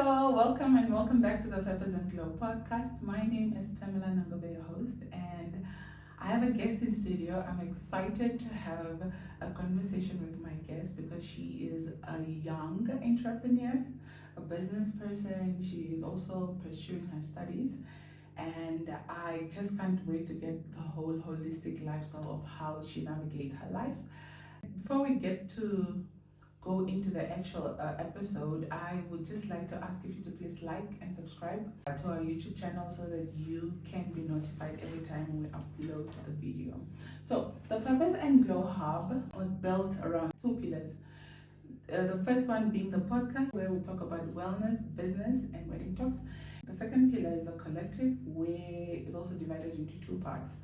all, welcome and welcome back to the Peppers and Glow podcast. My name is Pamela Nangolo, your host, and I have a guest in studio. I'm excited to have a conversation with my guest because she is a young entrepreneur, a business person. She is also pursuing her studies, and I just can't wait to get the whole holistic lifestyle of how she navigates her life. Before we get to go into the actual episode, I would just like to ask you to please like and subscribe to our YouTube channel so that you can be notified every time we upload the video. So the Purpose and Glow Hub was built around two pillars. The first one being the podcast, where we talk about wellness, business, and wedding talks. The second pillar is the collective, where it's also divided into two parts.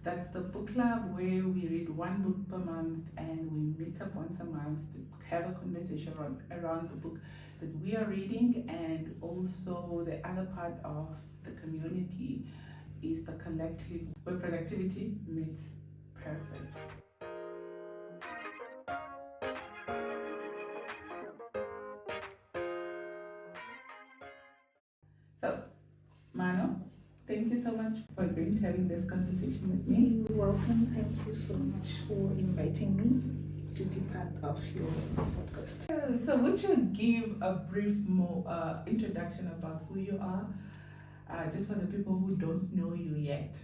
That's the book club, where we read one book per month and we meet up once a month to have a conversation around the book that we are reading. And also the other part of the community is the collective, where productivity meets purpose. So, Mano, thank you so much for agreeing to having this conversation with me. You're welcome. Thank you so much for inviting me to be part of your podcast. So would you give a brief introduction about who you are, just for the people who don't know you yet?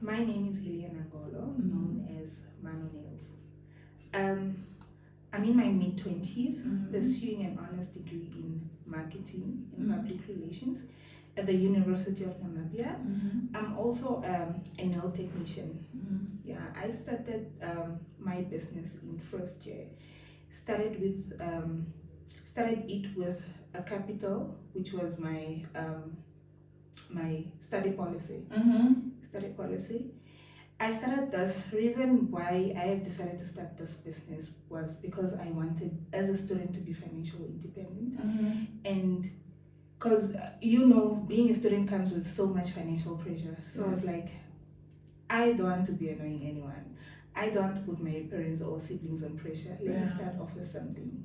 My name is Hilya Nangolo, known as Maano Nangolo. I'm in my mid-20s, pursuing an honors degree in marketing and public relations at the University of Namibia. I'm also a nail technician. Yeah, I started my business in first year. Started it with a capital, which was my my study policy. I started this. Reason why I have decided to start this business was because I wanted, as a student, to be financially independent, and because being a student comes with so much financial pressure. So I was like, I don't want to be annoying anyone. I don't want to put my parents or siblings on pressure. Let me start off with something.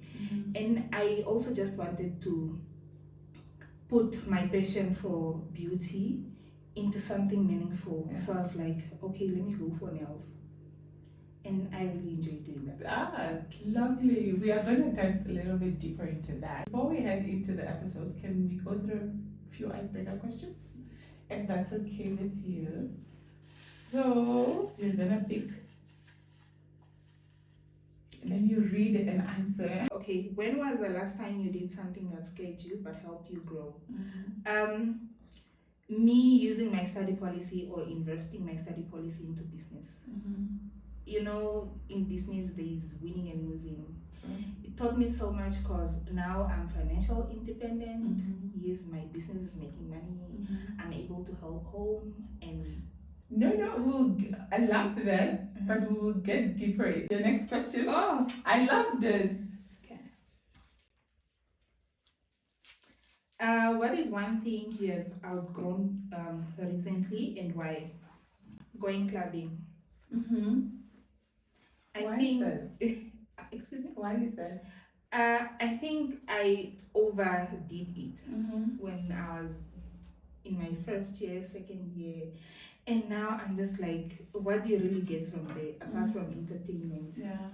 And I also just wanted to put my passion for beauty into something meaningful. So I was like, okay, let me go for nails. And I really enjoy doing that. Lovely. We are going to dive a little bit deeper into that. Before we head into the episode, can we go through a few icebreaker questions? If that's okay with you. So you're going to pick, and then you read an answer. Okay, when was the last time you did something that scared you but helped you grow? Me using my study policy or investing my study policy into business. In business there is winning and losing. It taught me so much because now I'm financial independent. Yes, my business is making money. I'm able to help home and I love that, but we'll get deeper. The next question. Oh, I loved it. Okay. What is one thing you have outgrown recently and why? Going clubbing. Why is that? Excuse me? Why is that? I think I overdid it when I was in my first year, second year, and now I'm just like, what do you really get from there apart from entertainment? Yeah.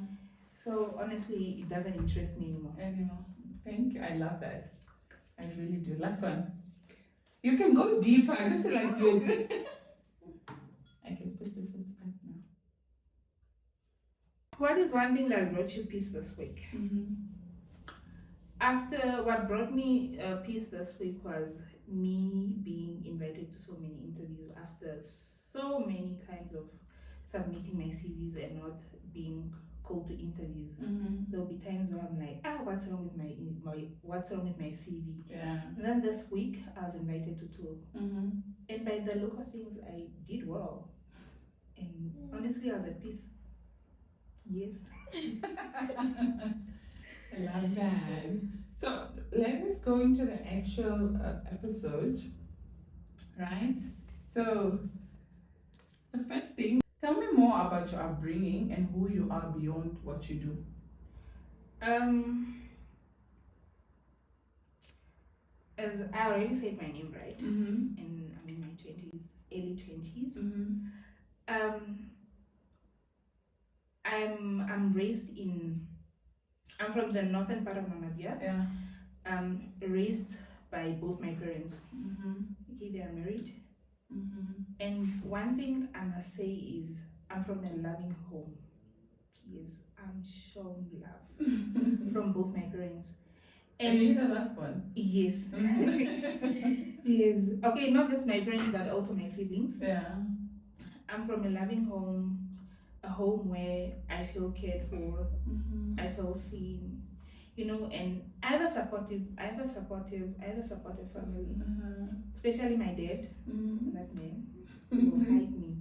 So honestly, it doesn't interest me anymore. Thank you. I love that. I really do. Last one. You can go deeper. I just feel like you. I can put this in back now. What is one thing that brought you peace this week? After what brought me peace this week was me being invited to so many interviews after so many times of submitting my CVs and not being called to interviews. There'll be times where I'm like, what's wrong with my CV? Yeah. And then this week I was invited to two. And by the look of things, I did well. And honestly, I was at peace. Yes. I love that. So let us go into the actual episode, right? So the first thing, tell me more about your upbringing and who you are beyond what you do. as I already said my name, right? Mm-hmm. And I'm in my 20s, early 20s. Mm-hmm. Um, I'm raised in. I'm from the northern part of Namibia. Yeah. Raised by both my parents. Mm-hmm. Okay, they are married. Mm-hmm. And one thing I must say is I'm from a loving home. Yes, I'm shown love from both my parents. And you're the last one. Yes. Yes. Okay, not just my parents, but also my siblings. Yeah. I'm from a loving home, a home where I feel cared for, Mm-hmm. I feel seen, and I have a supportive family, especially my dad, that man, will hide me.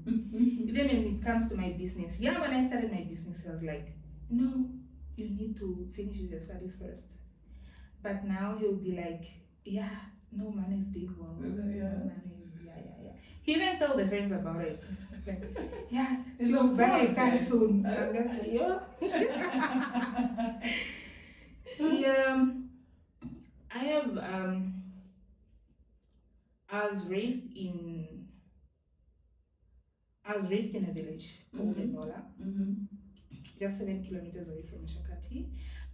Even when it comes to my business, yeah, when I started my business, I was like, no, you need to finish your studies first. But now he'll be like, yeah, no, man is doing well. Yeah. No, man is, yeah. He even told the friends about it. Like, yeah, It's she a will buy a car project. soon. I'm just like, yeah. Yeah, I have, I was raised in, I was raised in a village called Enola, just 7 kilometers away from Shakati.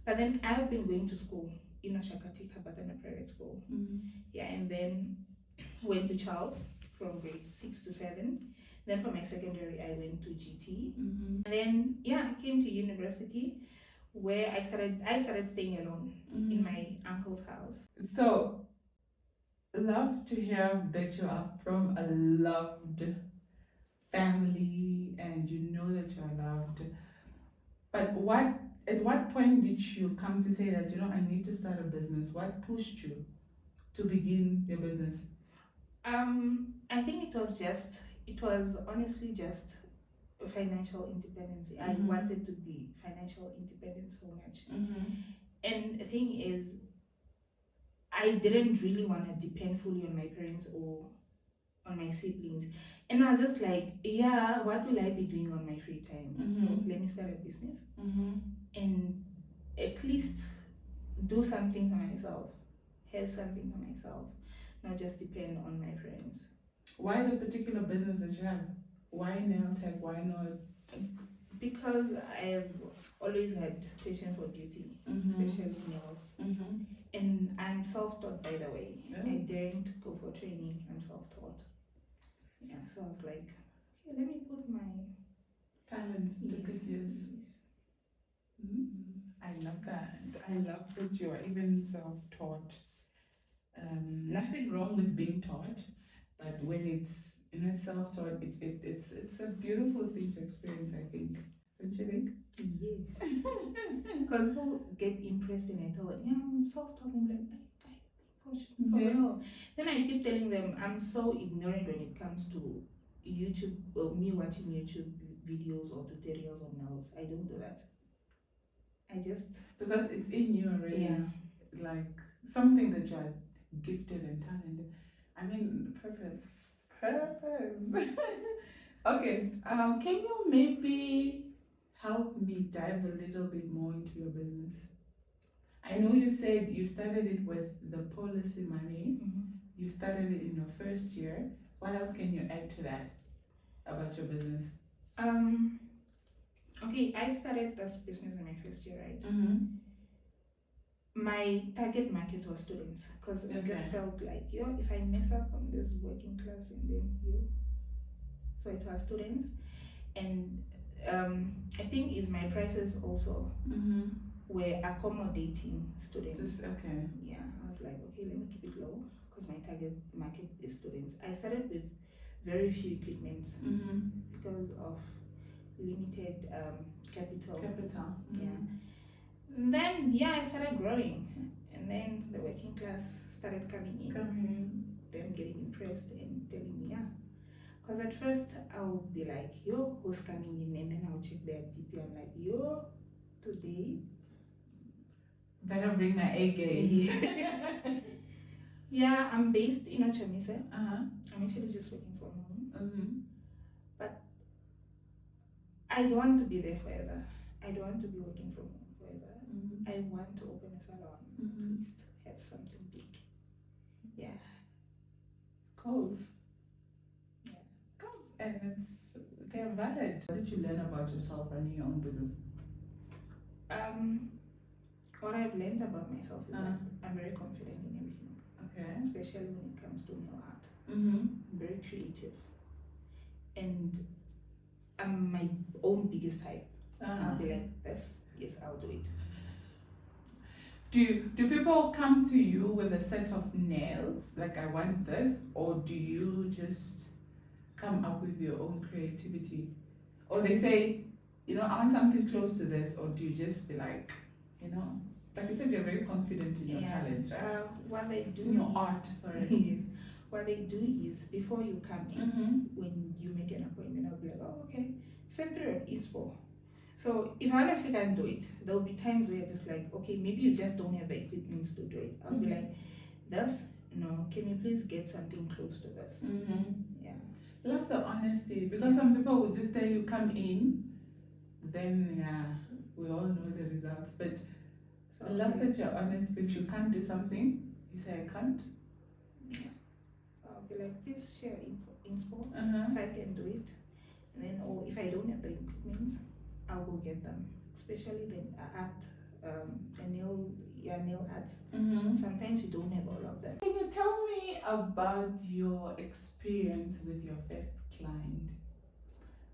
But then I've been going to school in Shakati, Kabatana private school. Yeah, and then went to Charles from grade 6 to 7. Then for my secondary, I went to GT. And then, yeah, I came to university where I started staying alone in my uncle's house. So, love to hear that you are from a loved family and you know that you are loved. But at what point did you come to say that, I need to start a business? What pushed you to begin your business? I think it was honestly just financial independence. I wanted to be financial independent so much. And the thing is, I didn't really want to depend fully on my parents or on my siblings. And I was just like, yeah, what will I be doing on my free time? So let me start a business and at least do something for myself, have something for myself, not just depend on my parents. Why the particular business that you have? Why nail tech? Why not? Because I've always had passion for beauty, especially nails. And I'm self-taught, by the way. Yeah. I didn't go for training. I'm self-taught. Yeah, so I was like, hey, let me put my Talent to good use. I love that. I love that you are even self-taught. Nothing wrong with being taught, but when it's self-taught, it's a beautiful thing to experience. I think. Don't you think? Yes. Because people get impressed and I tell them, yeah, I'm self-taught. I'm like, for real. Then I keep telling them I'm so ignorant when it comes to YouTube, or me watching YouTube videos or tutorials on nails. I don't do that. I just because it's in you already. Yeah. It's like something that you're gifted and talented. I mean, purpose. Okay. Can you maybe help me dive a little bit more into your business? I know you said you started it with the policy money. You started it in your first year. What else can you add to that about your business? Okay, I started this business in my first year, right? My target market was students because I just felt like, if I mess up on this working class and then so it was students. And I think is my prices also were accommodating students. Yeah, I was like, okay, let me keep it low because my target market is students. I started with very few equipments because of limited capital. Yeah. And then I started growing, and then the working class started coming in. Them getting impressed and telling me, yeah. Because at first I'll be like, yo, who's coming in? And then I'll check their DP. I'm like, yo, today. Better bring my A game. Yeah, I'm based in Ochamise. I'm actually just working from home. But I don't want to be there forever. I don't want to be working from home forever. I want to open a salon, at least have something big. Goals. Yeah. Goals. And they're valid. What did you learn about yourself running your own business? What I've learned about myself is that I'm very confident in everything. Okay. Especially when it comes to nail art. Mm-hmm. I'm very creative. And I'm my own biggest hype. I'll be like, this, yes, I'll do it. Do people come to you with a set of nails, like I want this, or do you just come up with your own creativity? Or they say, I want something close to this, or do you just be like you said, you're very confident in your talent, right? What they do in your is, art, sorry. yes, what they do is before you come in, when you make an appointment, I'll be like, oh, okay, send through an e-sport. So if I honestly can't do it, there will be times where you're just like, okay, maybe you just don't have the equipment to do it. I'll be like, this, no, can you please get something close to this? Yeah. Love the honesty, because some people will just tell you come in, then we all know the results. But So I love that you're honest. If you can't do something, you say I can't. Yeah. So I'll be like, please share inspo if I can do it. And then, or if I don't have the equipment, I'll go get them. Especially the art, the nail arts. Sometimes you don't have all of that. Can you tell me about your experience with your first client?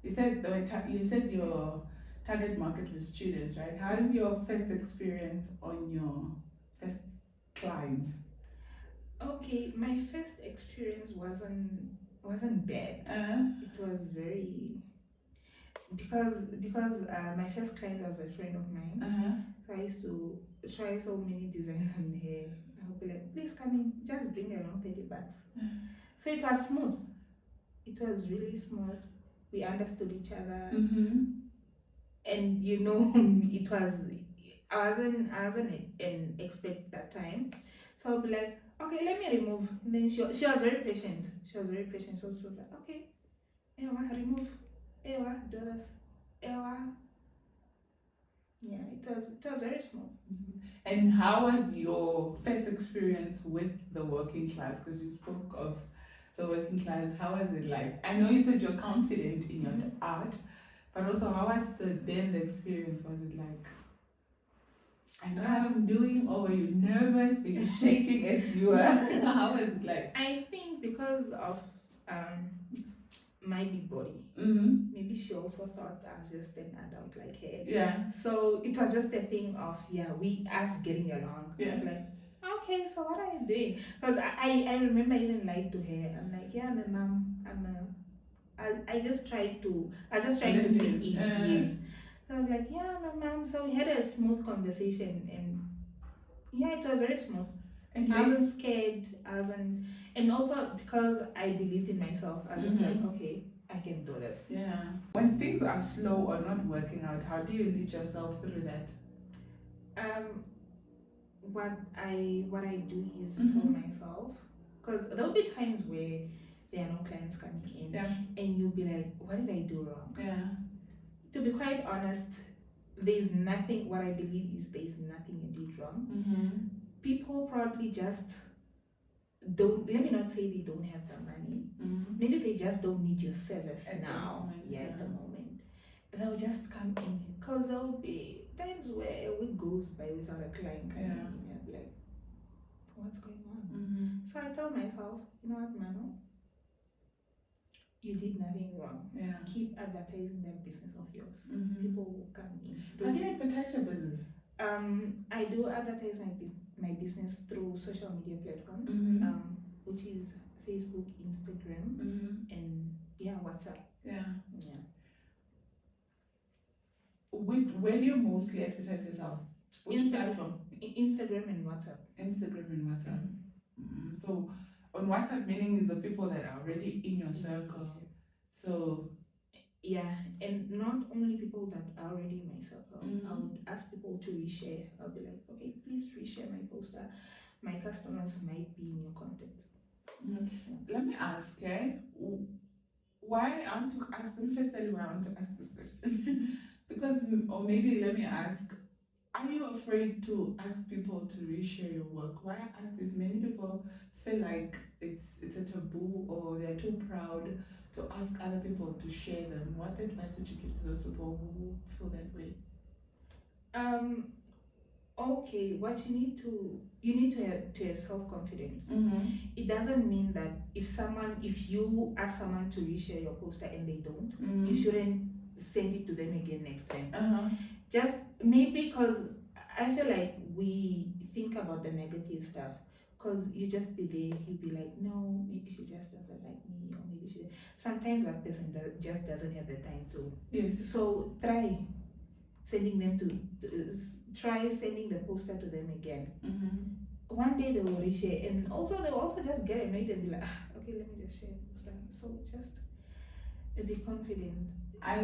You said your target market was students, right? How is your first experience on your first client? Okay, my first experience wasn't bad. It was very because my first client was a friend of mine. So I used to try so many designs on her. I would be like, please come in, just bring along 30 bucks. So it was smooth. It was really smooth. We understood each other. And it was I wasn't an expert that time. So I'll be like, okay, let me remove. And then she was very patient. So she was like, okay, Ewa, remove. Ewa, do this. Ewa. Yeah, it was very small. And how was your first experience with the working class? Because you spoke of the working class. How was it like? I know you said you're confident in your art, but also how was the experience? Was it like, I know what I'm doing, or were you nervous? Were you shaking as you were? How was it like? I think because of my big body, maybe she also thought I was just an adult like her. Yeah. So it was just a thing of us getting along. I was like, okay, so what are you doing? Because I remember even lied to her. I'm like, yeah, my mom. I just tried to fit in. Yes. So I was like, yeah, my mom. So we had a smooth conversation, and it was very smooth. And I wasn't scared. And also because I believed in myself, I was just like, okay, I can do this. Yeah. When things are slow or not working out, how do you lead yourself through that? What I do is tell myself, because there'll be times where there are no clients coming in, and you'll be like, what did I do wrong? Yeah. To be quite honest, there's nothing. What I believe is there's nothing you did wrong. People probably just don't. Let me not say they don't have the money. Maybe they just don't need your service at now. At the moment, they'll just come in because there'll be times where a week goes by without a client coming in. I'll be like, what's going on? So I tell myself, you know what, Mano? You did nothing wrong. Keep advertising that business of yours. People will come in. How do you advertise your business? I do advertise my business through social media platforms, which is Facebook, Instagram, and WhatsApp. Where do you mostly advertise yourself? Which platform? Instagram and WhatsApp. Instagram and WhatsApp. So on WhatsApp, meaning is the people that are already in your circle. So and not only people that are already in my circle. I would ask people to reshare. I'll be like, okay, please reshare my poster. My customers might be in your content. Let me ask, why I want to ask, let me first tell you why I want to ask this question. Because, or maybe let me ask, are you afraid to ask people to reshare your work? Why I ask this? Many people feel like it's a taboo or they're too proud to ask other people to share them. What advice would you give to those people who feel that way? Okay, what you need to have self-confidence. Mm-hmm. It doesn't mean that if you ask someone to reshare your poster and they don't, you shouldn't send it to them again next time. Uh-huh. Just maybe because I feel like we think about the negative stuff, because you just be there, you be like, no, maybe she just doesn't like me, or maybe she. Sometimes that person just doesn't have the time to. Yes. So try sending them try sending the poster to them again. One day they will reshare, and also they will also just get annoyed and be like, okay, let me just share the poster. So just be confident.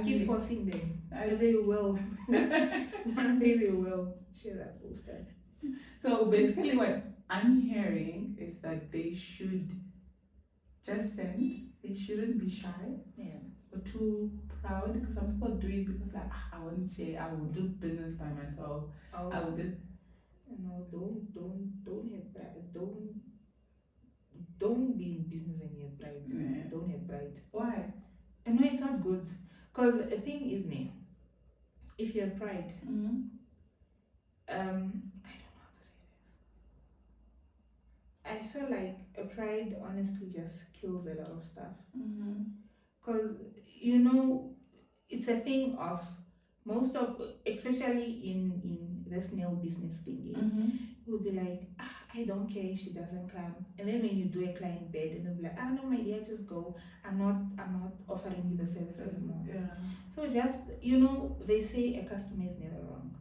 Keep forcing them. They will. One day they will share that poster. So basically, what I'm hearing is that they should just send. They shouldn't be shy. Yeah. Or too proud, because some people do it because like I won't share. I will do business by myself. Oh. I will do. No, don't have pride. Don't be in business and you have pride. Yeah. Don't have pride. Why? No, it's not good. Because the thing is, if you have pride, I don't know how to say this. I feel like a pride honestly just kills a lot of stuff. Because it's a thing of most of, especially in this nail business thing, you'll be like, I don't care if she doesn't come. And then when you do a client bed, and they'll be like, no, my dear, just go. I'm not offering you the service anymore. Yeah. So just, they say a customer is never wrong.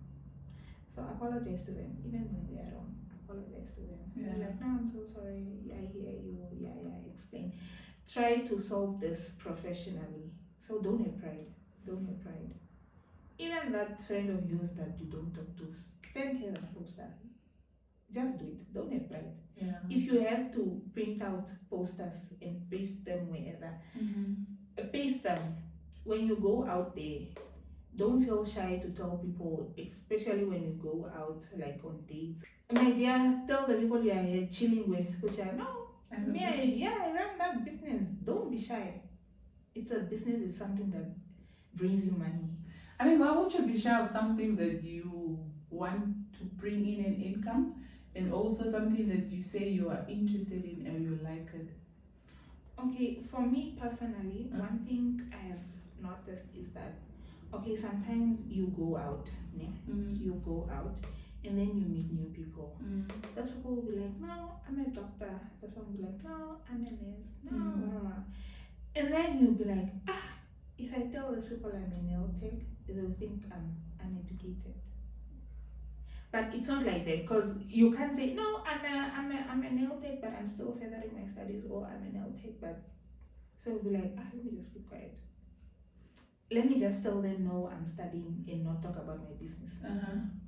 So apologize to them, even when they are wrong. Apologize to them. Yeah. Be like, no, I'm so sorry. I hear you. Yeah, explain. Try to solve this professionally. So don't have pride. Don't have pride. Even that friend of yours that you don't talk to, send her a poster. Just do it. Don't have pride. Yeah. If you have to print out posters and paste them wherever, paste them. When you go out there, don't feel shy to tell people, especially when you go out like on dates. My dear, tell the people you are here chilling with, which are I run that business. Don't be shy. It's a business, it's something that brings you money. I mean, why would you be shy of something that you want to bring in an income, and also something that you say you are interested in and you like it? Okay, for me personally, one thing I have noticed is that, okay, sometimes you go out, you go out, and then you meet new people. Those people will be like, no, I'm a doctor. This one will be like, no, I'm a nurse. No, and then you'll be like, if I tell these people I'm a nail tech, they'll think I'm uneducated. But it's not like that, because you can't say, no, I'm a nail tech, but I'm still furthering my studies, or I'm a nail tech, but so you'll be like, let me just keep quiet. Let me just tell them, no, I'm studying, and not talk about my business.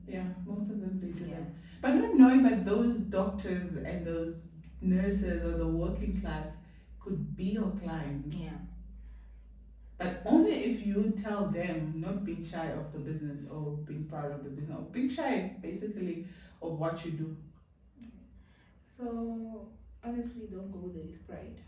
Yeah, most of them they do Yeah. that. But not knowing that those doctors and those nurses or the working class could be your clients. Yeah. But only if you tell them, not being shy of the business or being proud of the business, or being shy basically of what you do. So honestly, don't go there with pride.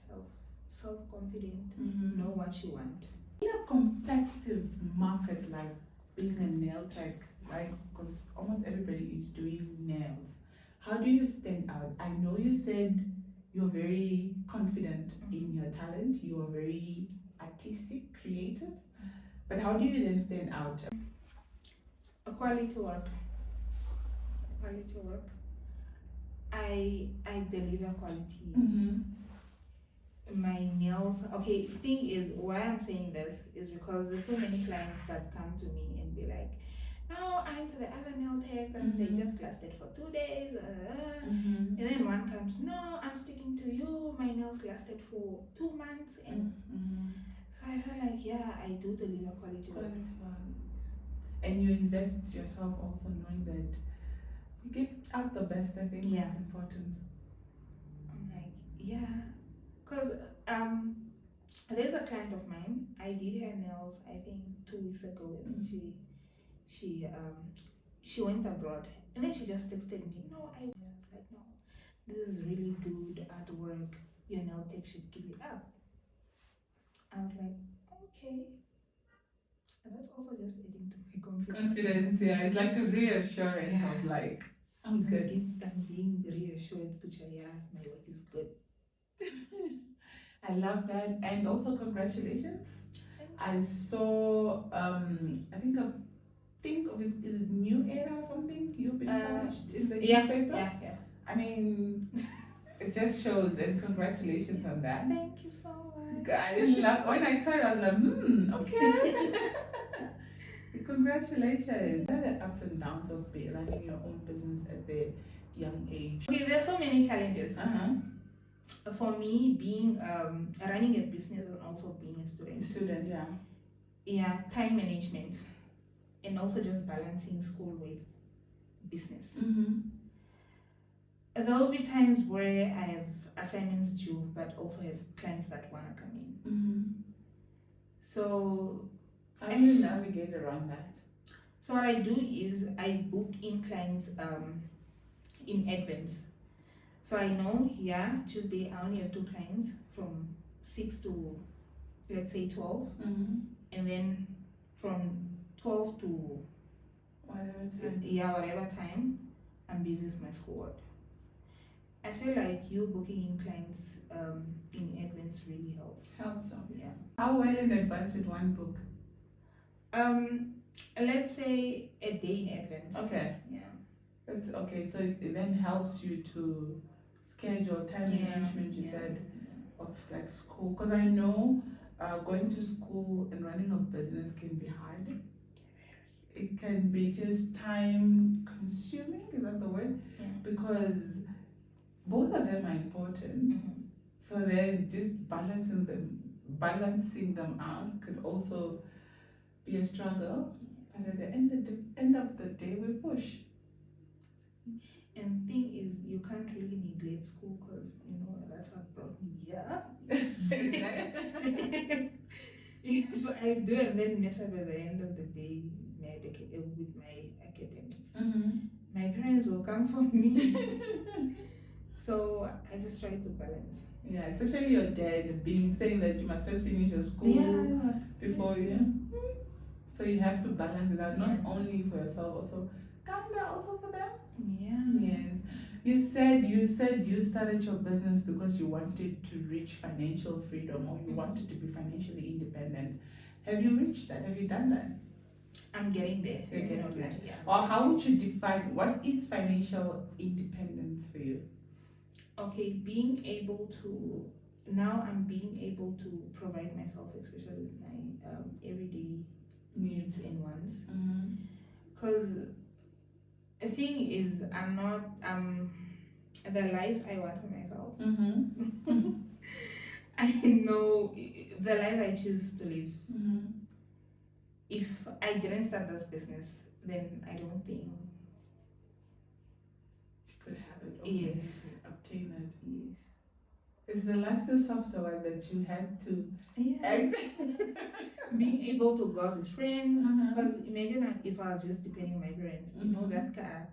Have self-confident, know what you want. In a competitive market like being a nail tech, right? Because almost everybody is doing nails. How do you stand out? I know you said you're very confident in your talent. You are very artistic, creative. But how do you then stand out? Quality work. Quality work. I deliver quality. My nails. Okay, the thing is, why I'm saying this is because there's so many clients that come to me and be like, no, I went to the other nail tech and they just lasted for 2 days. And then one comes, no, I'm sticking to you. My nails lasted for 2 months. And so I feel like, yeah, I do deliver quality work. And you invest yourself also, knowing that you give out the best. I think that's important. I'm like, yeah. Because there's a client of mine, I did her nails I think 2 weeks ago, and then she she went abroad. And then she just texted me, no, I was like, no, this is really good artwork. Your nail tech should give it up. I was like, okay. And that's also just adding to my confidence. Confidence, yeah. It's like a reassurance of like, I'm good. I'm being reassured, Kucha, yeah, my work is good. I love that. And also congratulations. I saw think of it, is it New Era or something? You've been published in the newspaper? Yeah. I mean, it just shows, and congratulations on that. Thank you so much. I love, when I saw it, I was like, okay. Congratulations. What are the ups and downs of running your own business at the young age? Okay, there are so many challenges. Uh-huh. For me, being running a business and also being a student. Yeah. Yeah, time management, and also just balancing school with business. Mm-hmm. There will be times where I have assignments due, but also have clients that wanna come in. Mm-hmm. So how do you navigate around that? So what I do is I book in clients in advance. So I know, Tuesday I only have 2 clients from 6 to, let's say, 12. Mm-hmm. And then from 12 to whatever time, I'm busy with my schoolwork. I feel like you booking in clients in advance really helps. Yeah. How well in advance would one book? Let's say a day in advance. Okay. Yeah. That's okay. So it then helps you to schedule time management. You said of like school, because I know going to school and running a business can be hard. It can be just time consuming. Is that the word? Yeah. Because both of them are important. Mm-hmm. So then just balancing them out could also be a struggle. But at the end of the day, we push. And the thing is, you can't really neglect school because, that's what brought me here. If I do and then mess up at the end of the day with my academics, my parents will come for me. So I just try to balance. Yeah, especially your dad saying that you must first finish your school before you. So you have to balance it out, not only for yourself, also for them. Yeah. Yes. You said you started your business because you wanted to reach financial freedom, or you wanted to be financially independent. Have you reached that? Have you done that? I'm getting there. You're getting there. Yeah. Or how would you define what is financial independence for you? Okay, I'm being able to provide myself, especially with my everyday needs and wants. Because the thing is, I'm not the life I want for myself. I know the life I choose to live. If I didn't start this business, then I don't think you could have it. Yes. Obtain it. Yes. Is the life too software that you had to being able to go out with friends? Because imagine if I was just depending on my parents. That car.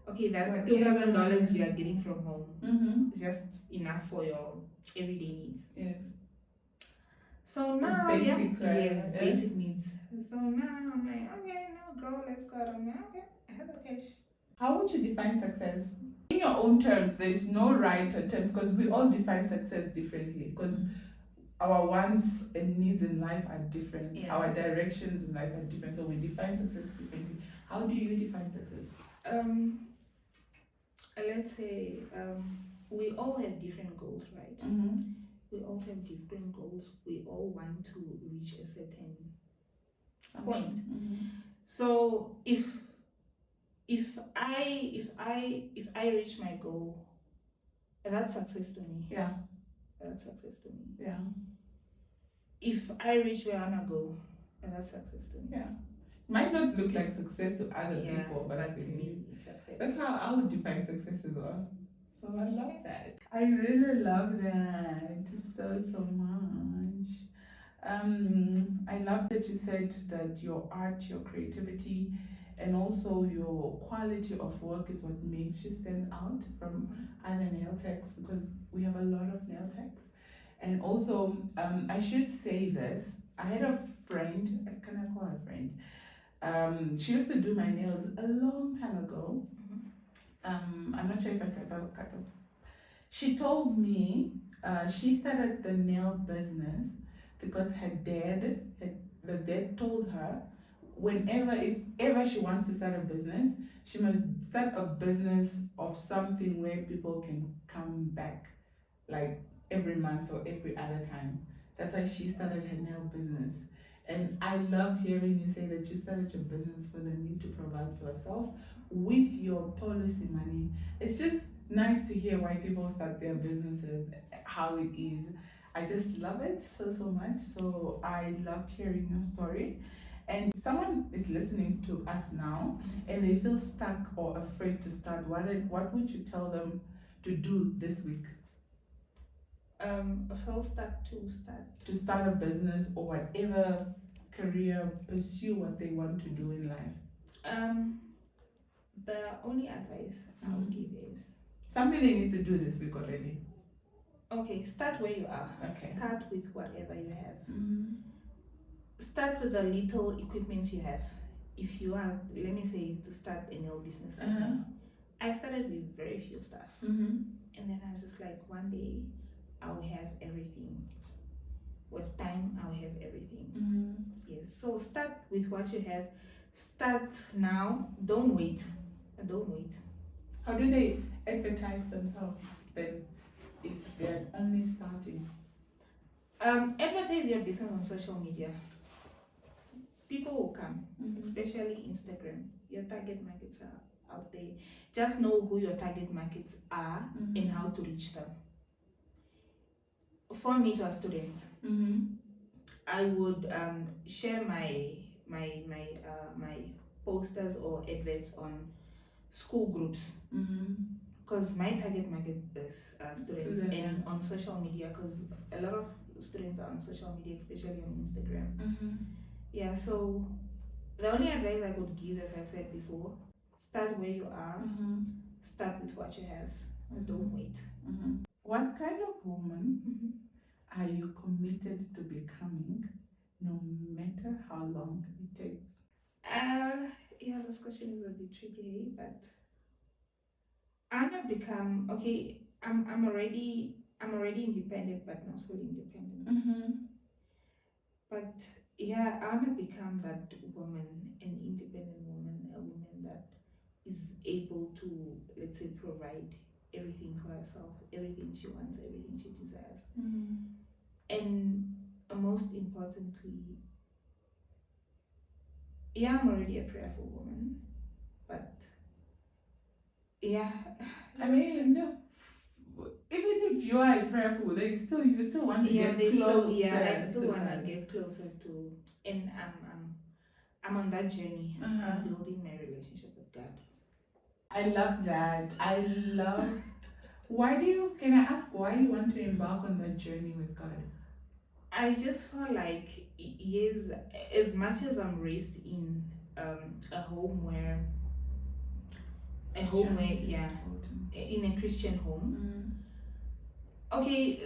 Okay, that $2,000 you are getting from home is just enough for your everyday needs. Yes. So now, basics, basic needs. So now I'm like, okay, no, girl, let's go. I'm like, okay, I have a cash. How would you define success? In your own terms, there is no right terms, because we all define success differently, because our wants and needs in life are different. Yeah. Our directions in life are different, so we define success differently. How do you define success? Let's say we all have different goals, right? We all have different goals. We all want to reach a certain point. So if I reach my goal, that's success to me. Yeah. That's success to me. Yeah. If I reach where I wanna go, that's success to me. Yeah. Might not look like success to other people, but to me, it's success. That's how I would define success as well. So I love that. I really love that so much. I love that you said that your art, your creativity, and also your quality of work is what makes you stand out from other nail techs, because we have a lot of nail techs. And also, I should say this. I had a friend, can I call her a friend? She used to do my nails a long time ago. I'm not sure if I cut off. She told me she started the nail business because the dad told her, if ever she wants to start a business, she must start a business of something where people can come back, like every month or every other time. That's why she started her nail business. And I loved hearing you say that you started your business for the need to provide for yourself with your policy money. It's just nice to hear why people start their businesses, how it is. I just love it so, so much. So I loved hearing your story. And if someone is listening to us now and they feel stuck or afraid to start, what would you tell them to do this week? A first step To start a business or whatever career, pursue what they want to do in life. The only advice I would give is something they need to do this week already. Okay, start where you are. Okay. Start with whatever you have. Start with the little equipment you have. If you are, let me say, to start a nail business, I started with very few stuff, and then I was just like, one day I will have everything. With time, I will have everything. Yes. So start with what you have. Start now. Don't wait. Don't wait. How do they advertise themselves then, if they're only starting? Advertise your business on social media. People will come, especially Instagram. Your target markets are out there. Just know who your target markets are and how to reach them. For me, to our students, I would share my posters or adverts on school groups, because my target market is students, and on social media, because a lot of students are on social media, especially on Instagram. Yeah, so the only advice I could give, as I said before, start where you are, start with what you have, and don't wait. What kind of woman are you committed to becoming, no matter how long it takes? Yeah, this question is a bit tricky, but I'm not become okay. I'm already independent, but not fully independent. But yeah, I want to become that woman, an independent woman, a woman that is able to, let's say, provide everything for herself, everything she wants, everything she desires. And most importantly, yeah, I'm already a prayerful woman, but yeah, I mean, no. Even if you are prayerful, you still want to get closer. I still want to get closer to, and I'm on that journey. I'm building my relationship with God. I love that. Can I ask why you want to embark on that journey with God? I just feel like, yes, as much as I'm raised in a home where, in a Christian home. Okay,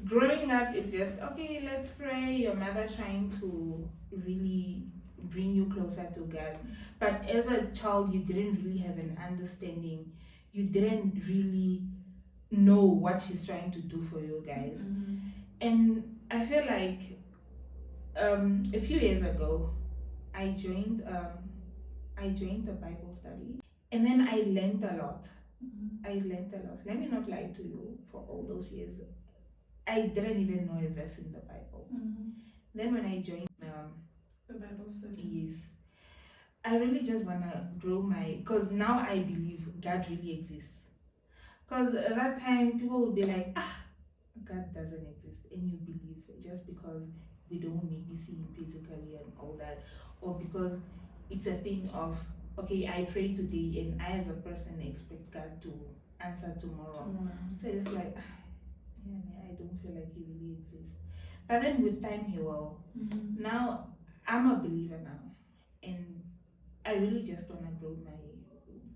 growing up is just, okay, let's pray, your mother trying to really bring you closer to God. But as a child, you didn't really have an understanding. You didn't really know what she's trying to do for you guys. And I feel like a few years ago, I joined the Bible study, and then I learned a lot. Let me not lie to you, for all those years, I didn't even know a verse in the Bible. Then when I joined the Bible study, yes, I really just want to grow because now I believe God really exists. Because at that time, people would be like, God doesn't exist, and you believe just because we don't maybe see him physically and all that, or because it's a thing of, okay, I pray today and I as a person expect God to answer tomorrow. So it's like, yeah, man, I don't feel like he really exists. But then with time he will. Now I'm a believer now, and I really just want to grow my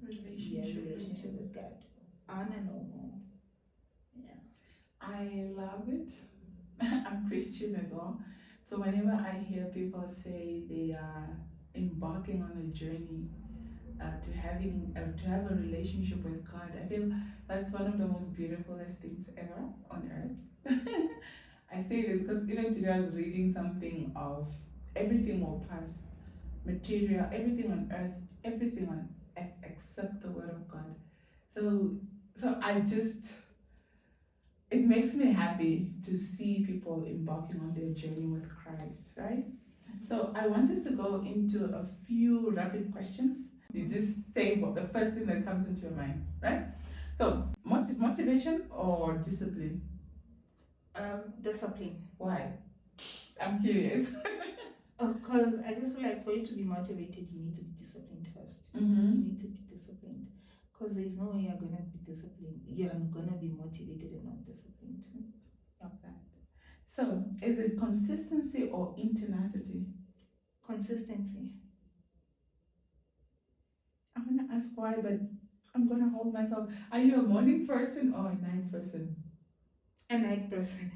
Relationship. with God. I want to know more. Yeah. I love it. I'm Christian as well. So whenever I hear people say they are embarking on a journey to have a relationship with God, I feel that's one of the most beautifulest things ever on earth. I say this because even today I was reading something of everything will pass, material, everything on earth, everything on except the word of God. So I just, it makes me happy to see people embarking on their journey with Christ, right? So I want us to go into a few rapid questions. You just say what the first thing that comes into your mind, right? So motivation or discipline? Discipline. Why? I'm curious. Because I just feel like for you to be motivated, you need to be disciplined first. You need to be disciplined. Because there's no way you're going to be disciplined. You're going to be motivated and not disciplined. Love that. So, is it consistency or intensity? Consistency. I'm going to ask why, but I'm going to hold myself. Are you a morning person or a night person? A night person.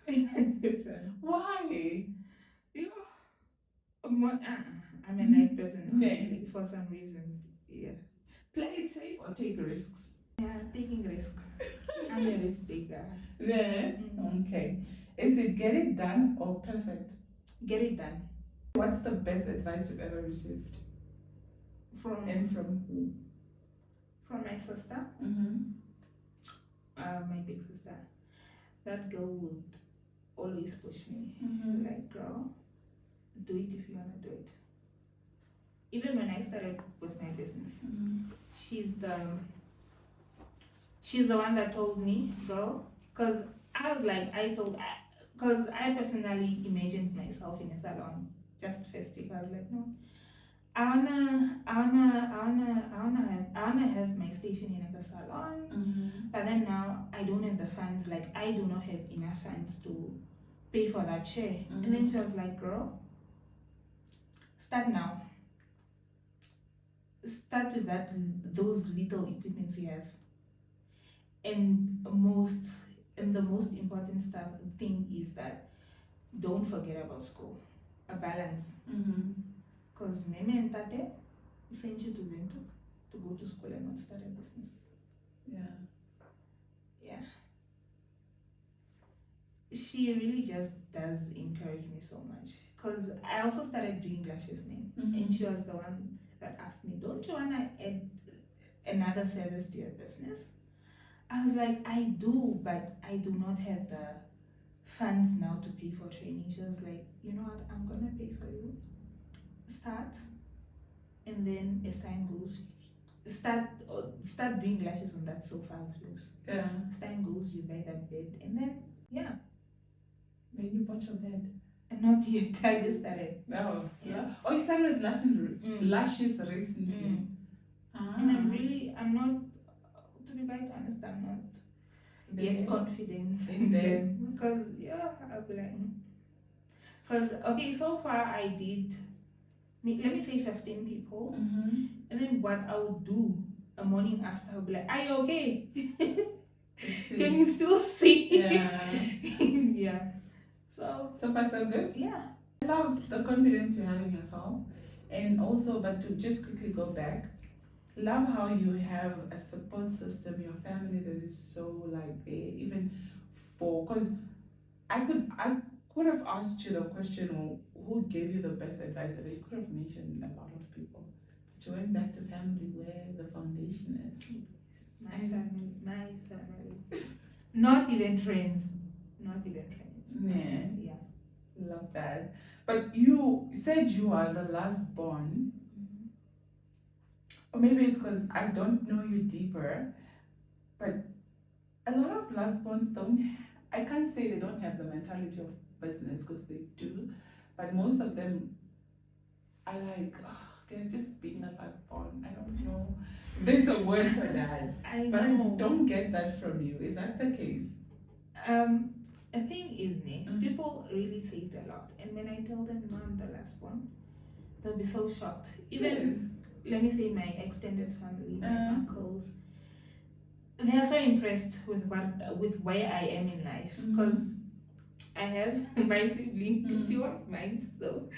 A night person. Why? Yeah. I'm a night person, honestly, for some reasons. Yeah. Play it safe or take risks? Yeah, taking risk. I'm a risk taker. Yeah. Okay. Is it get it done or perfect? Get it done. What's the best advice you've ever received? From who? From my sister. My big sister. That girl would always push me. Like, girl, do it if you wanna do it. Even when I started with my business, she's the one that told me, girl, because I was like, because I personally imagined myself in a salon just festive. I was like, no, I wanna have my station in a salon, but then now I don't have the funds. Like, I do not have enough funds to pay for that chair. And then she was like, girl, start now. Start with those little equipments you have. And the most important thing is that don't forget about school. A balance. Because Meme and Tate sent you to Windhoek to go to school and not start a business. Yeah. She really just does encourage me so much. Because I also started doing lashes then. And she was the one that asked me, don't you want to add another service to your business? I was like, I do, but I do not have the funds now to pay for training. She was like, you know what, I'm going to pay for you. Start. And then as time goes, start doing lashes on that sofa of yours. Yeah. As time goes, you buy that bed, and then Then you bought your bed. And not yet. I just started. Oh, yeah. Oh, you started with lashes recently. And I'm not, to be quite honest, I'm not yet confident in them. Because I'll be like, because okay, so far I did, let me say 15 people, and then what I would do a morning after, I'll be like, are you okay? Can you still see? Yeah. So far so good. Yeah. I love the confidence you have in yourself, and also, but to just quickly go back, love how you have a support system, your family that is so like there, even because I could have asked you the question, well, who gave you the best advice ever? You could have mentioned a lot of people, but you went back to family where the foundation is. My family. Not even friends. Yeah. Love that. But you said you are the last born, or maybe it's because I don't know you deeper, but a lot of last borns don't, I can't say they don't have the mentality of business, because they do, but most of them are like, they're just being a last born. I don't know. There's a word for that. I But know. I don't get that from you. Is that the case? The thing is, people really say it a lot, and when I tell them no, I'm the last one, they'll be so shocked. Even, let me say, my extended family, my uncles, they are so impressed with where I am in life, because I have my sibling. She won't mind though.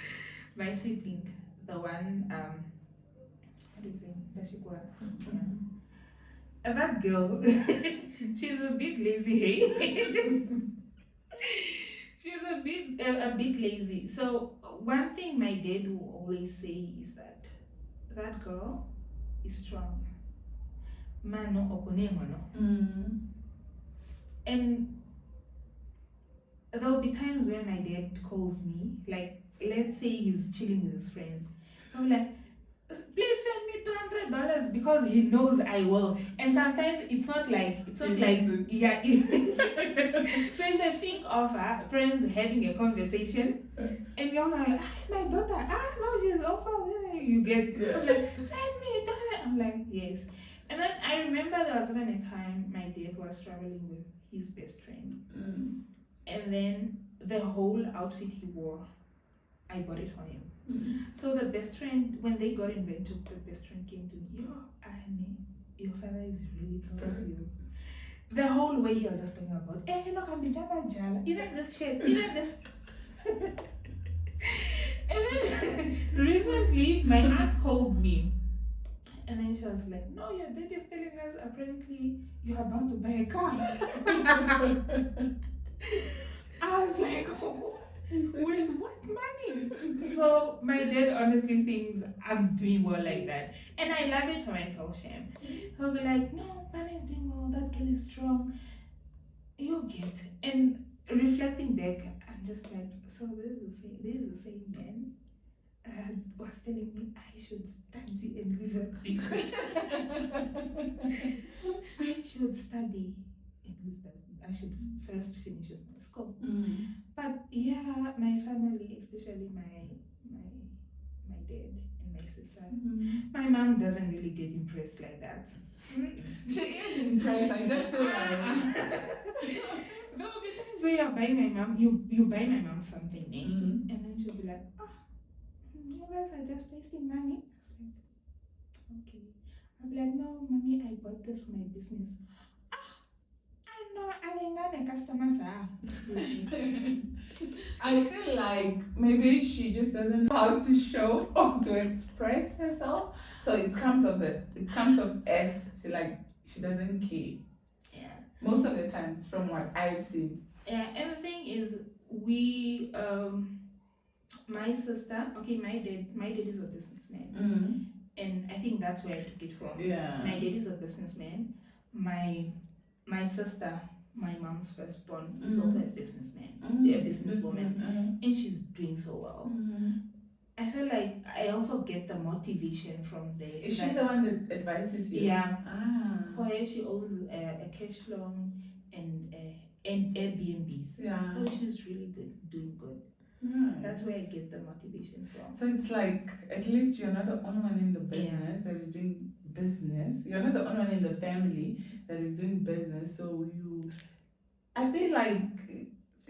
My sibling, the one, how do you say, Dashikwa? Yeah. And that girl, she's a bit lazy, hey? She's a bit lazy. So one thing my dad will always say is that girl is strong. Mano okonemono. And there'll be times when my dad calls me, like let's say he's chilling with his friends. I'm like, please send me $200 because he knows I will. And sometimes it's not like yeah. So if I think of friends having a conversation, and you're also like, my daughter, no, she's also you get like, send me that. I'm like, yes. And then I remember there was even a time my dad was traveling with his best friend, and then the whole outfit he wore, I bought it for him. So the best friend, when they got in Windhoek, the best friend came to me, Annie, your father is really proud of you. The whole way he was just talking about, even this shit, even this. And then recently, my aunt called me. And then she was like, no, your dad is telling us apparently you're about to buy a car. I was like, oh, with what money? So my dad honestly thinks I'm doing well like that. And I love it for myself, Shem. He'll be like, no, Mama is doing well, that girl is strong. You'll get. And reflecting back, I'm just like, so this is the same man was telling me I should study and live a business. I should study and live that. I should first finish with my school. But yeah, my family, especially my dad and my sister, my mom doesn't really get impressed like that. She is impressed. I just feel like there will be times where you buy my mom something, and then she'll be like, you guys are just wasting money. I was like, okay. I'll be like, no, mommy, I bought this for my business. I know, I think customers are. I feel like maybe she just doesn't know how to show or to express herself. So it comes of S. She doesn't care. Yeah. Most of the times, from what I've seen. Yeah, and the thing is, we my sister, okay, my dad is a businessman, and I think that's where I took it from. Yeah. My dad is a businessman. My sister, my mom's firstborn, is also a businessman, a businesswoman, and she's doing so well. I feel like I also get the motivation from there. Is she the one that advises you? Yeah. For her, she owns a cash loan and Airbnbs. Yeah. So she's really good, doing good. Nice. That's where I get the motivation from. So it's like, at least you're not the only one in the business that is doing business. You're not the only one in the family that is doing business. So I feel like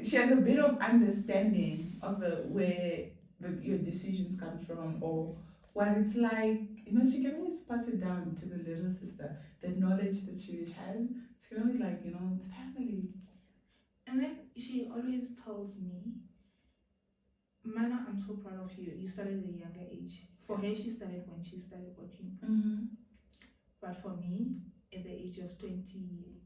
she has a bit of understanding of where your decisions comes from, or what it's like. She can always pass it down to the little sister. The knowledge that she has, she can always it's family. And then she always tells me, Mana, I'm so proud of you. You started at a younger age. For her, she started when she started working. But for me, at the age of 20,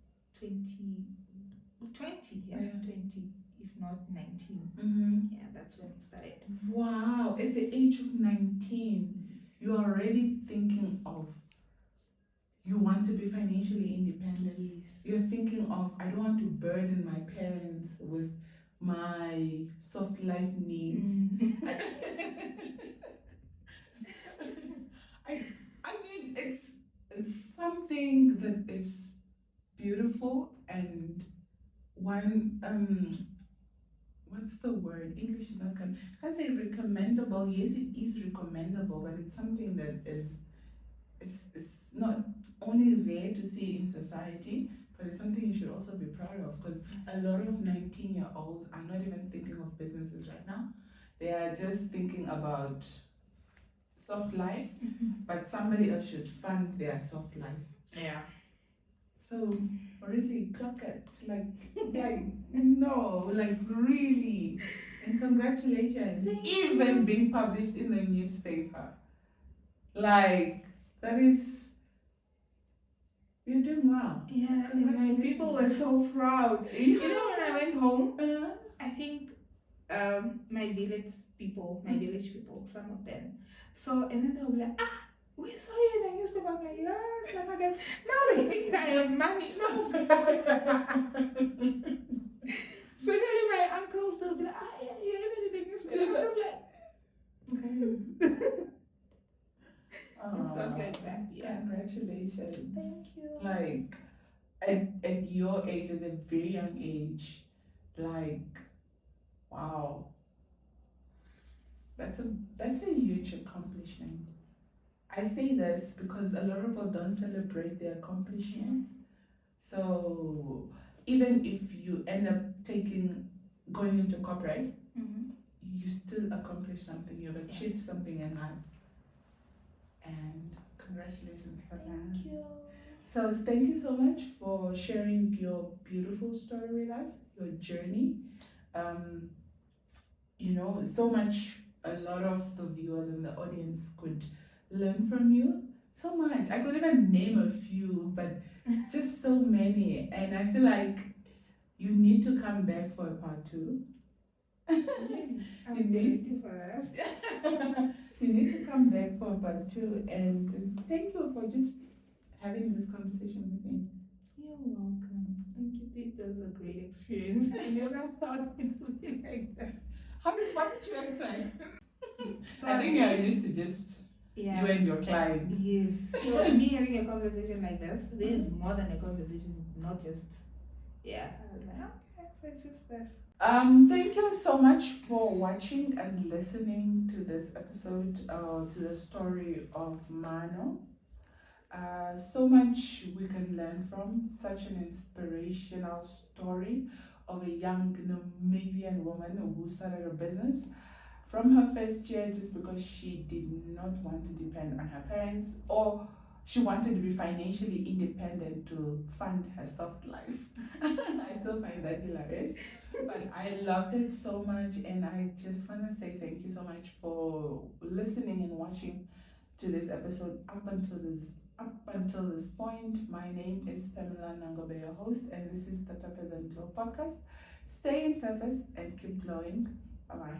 if not 19. Yeah, that's when I started. Wow, at the age of 19, you're already thinking of, you want to be financially independent. Yes. You're thinking of, I don't want to burden my parents with my soft life needs. I mean, it's something that is beautiful, and one what's the word? English is not I say recommendable. Yes, it is recommendable, but it's something that is not only rare to see in society, but it's something you should also be proud of, because a lot of 19-year-olds are not even thinking of businesses right now. They are just thinking about soft life, but somebody else should fund their soft life. Yeah. So really clock it. Like no, like really. And congratulations. Even being published in the newspaper. Like that is you're doing well. Yeah, and my people were so proud. You know, when I went home, I think my village people, some of them. So, and then they'll be like, we saw you in the newspaper. I'm like, yes. And I guess, now they think I have money. No. Especially my uncles, they'll be like, yeah, you're even in the newspaper. I'm just like, it's not like that, yeah. Congratulations. Thank you. Like at your age, at a very young age, like wow. That's a huge accomplishment. I say this because a lot of people don't celebrate their accomplishments. So even if you end up going into corporate, you still accomplish something. You've achieved something in life. And congratulations for that. Thank you. So thank you so much for sharing your beautiful story with us, your journey. So much a lot of the viewers and the audience could learn from you. So much. I could even name a few, but just so many. And I feel like you need to come back for a part 2. I'm ready for that. You need to come back for a part 2. And thank you for just having this conversation with me. You're welcome. Thank you. It was a great experience. I never thought it would be like that. What did you expect? So I think you're used to just you and your client. Yes. So me having a conversation like this, there is more than a conversation, not just I was like, okay, so it's just this. Thank you so much for watching and listening to this episode, to the story of Mano. So much we can learn from, such an inspirational story of a young Namibian woman who started a business from her first year just because she did not want to depend on her parents, or she wanted to be financially independent to fund her soft life. I still find that hilarious, but I loved it so much, and I just want to say thank you so much for listening and watching to this episode up until this point. My name is Pamela Nangolo, your host, and this is the Purpose and Glow podcast. Stay in purpose and keep glowing. Bye bye.